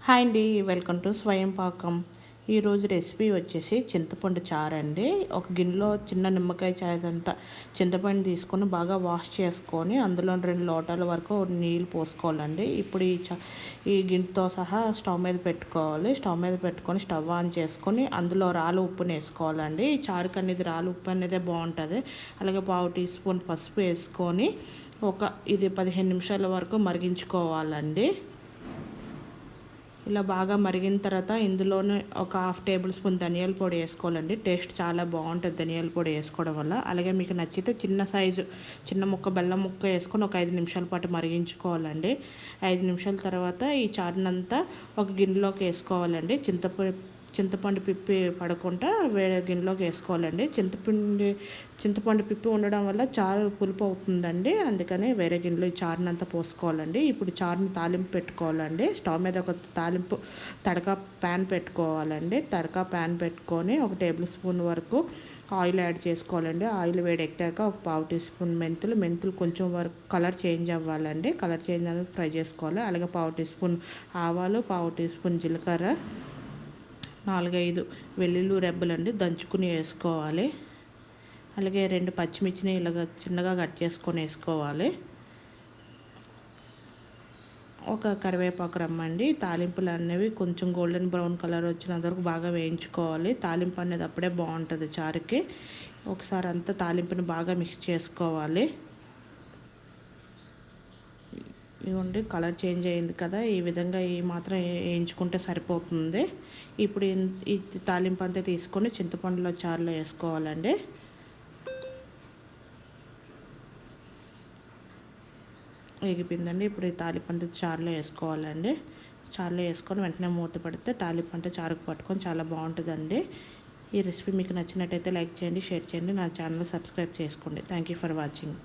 Hi అండి, welcome to స్వయం పాకం. ఈరోజు రెసిపీ వచ్చేసి చింతపండు చారు అండి. ఒక గిన్నెలో చిన్న నిమ్మకాయ చాయదంతా చింతపండు తీసుకొని బాగా వాష్ చేసుకొని అందులో 2 లోటాల వరకు నీళ్ళు పోసుకోవాలండి. ఇప్పుడు ఈ గిన్నెతో సహా స్టవ్ మీద పెట్టుకోవాలి. స్టవ్ మీద పెట్టుకొని స్టవ్ ఆన్ చేసుకొని అందులో రాళ్ళు ఉప్పుని వేసుకోవాలండి. ఈ చారుకు అనేది రాళ్ళు ఉప్పు అనేది బాగుంటుంది. అలాగే 1/2 టీ స్పూన్ పసుపు వేసుకొని ఇది 15 నిమిషాల వరకు మరిగించుకోవాలండి. ఇలా బాగా మరిగిన తర్వాత ఇందులోనే ఒక 1/2 టేబుల్ స్పూన్ ధనియాల పొడి వేసుకోవాలండి. టేస్ట్ చాలా బాగుంటుంది ధనియాల పొడి వేసుకోవడం వల్ల. అలాగే మీకు నచ్చితే చిన్న ముక్క బెల్లం ముక్క వేసుకొని ఒక 5 నిమిషాల పాటు మరిగించుకోవాలండి. 5 నిమిషాల తర్వాత ఈ చారునంతా ఒక గిన్నెలోకి వేసుకోవాలండి. చింతపండు పిప్పి పడకుండా వేరే గిన్నెలోకి వేసుకోవాలండి. చింతపండు పిప్పి ఉండడం వల్ల చారు పులుపు అవుతుందండి. అందుకని వేరే గిన్నెలో ఈ చారునంతా పోసుకోవాలండి. ఇప్పుడు చారుని తాలింపు పెట్టుకోవాలండి. స్టవ్ మీద ఒక తడక ప్యాన్ పెట్టుకోవాలండి. తడక ప్యాన్ పెట్టుకొని 1 టేబుల్ స్పూన్ వరకు ఆయిల్ యాడ్ చేసుకోవాలండి. ఆయిల్ వేడెక్కాక ఒక 1/2 టీ స్పూన్ మెంతులు కొంచెం వరకు కలర్ చేంజ్ అవ్వాలండి. కలర్ చేంజ్ అనేది ఫ్రై చేసుకోవాలి. అలాగే 1/2 టీ స్పూన్ ఆవాలు, 1/2 టీ స్పూన్ జీలకర్ర, 4-5 వెల్లుల్లి రెబ్బలండి దంచుకుని వేసుకోవాలి. అలాగే 2 పచ్చిమిర్చిని ఇలాగ చిన్నగా కట్ చేసుకొని వేసుకోవాలి. ఒక కరివేపాకు రమ్మండి. తాలింపులు అనేవి కొంచెం గోల్డెన్ బ్రౌన్ కలర్ వచ్చినంత వరకు బాగా వేయించుకోవాలి. తాలింపు అనేది అప్పుడే బాగుంటుంది చారుకి. ఒకసారి అంతా తాలింపుని బాగా మిక్స్ చేసుకోవాలి. ఇవ్వండి, కలర్ చేంజ్ అయింది కదా, ఈ విధంగా ఈ మాత్రం వేయించుకుంటే సరిపోతుంది. ఇప్పుడు ఈ తాలింపు అంతా తీసుకొని చింతపండులో చారులో వేసుకోవాలండి. వేగిపోయిందండి. ఇప్పుడు ఈ తాలింపు అంతా చారులో వేసుకోవాలండి. చారులో వేసుకొని వెంటనే మూత పెడితే తాలింపు అంతా చారుకు పట్టుకొని చాలా బాగుంటుందండి. ఈ రెసిపీ మీకు నచ్చినట్టయితే లైక్ చేయండి, షేర్ చేయండి, నా ఛానల్ సబ్స్క్రైబ్ చేసుకోండి. Thank you for watching.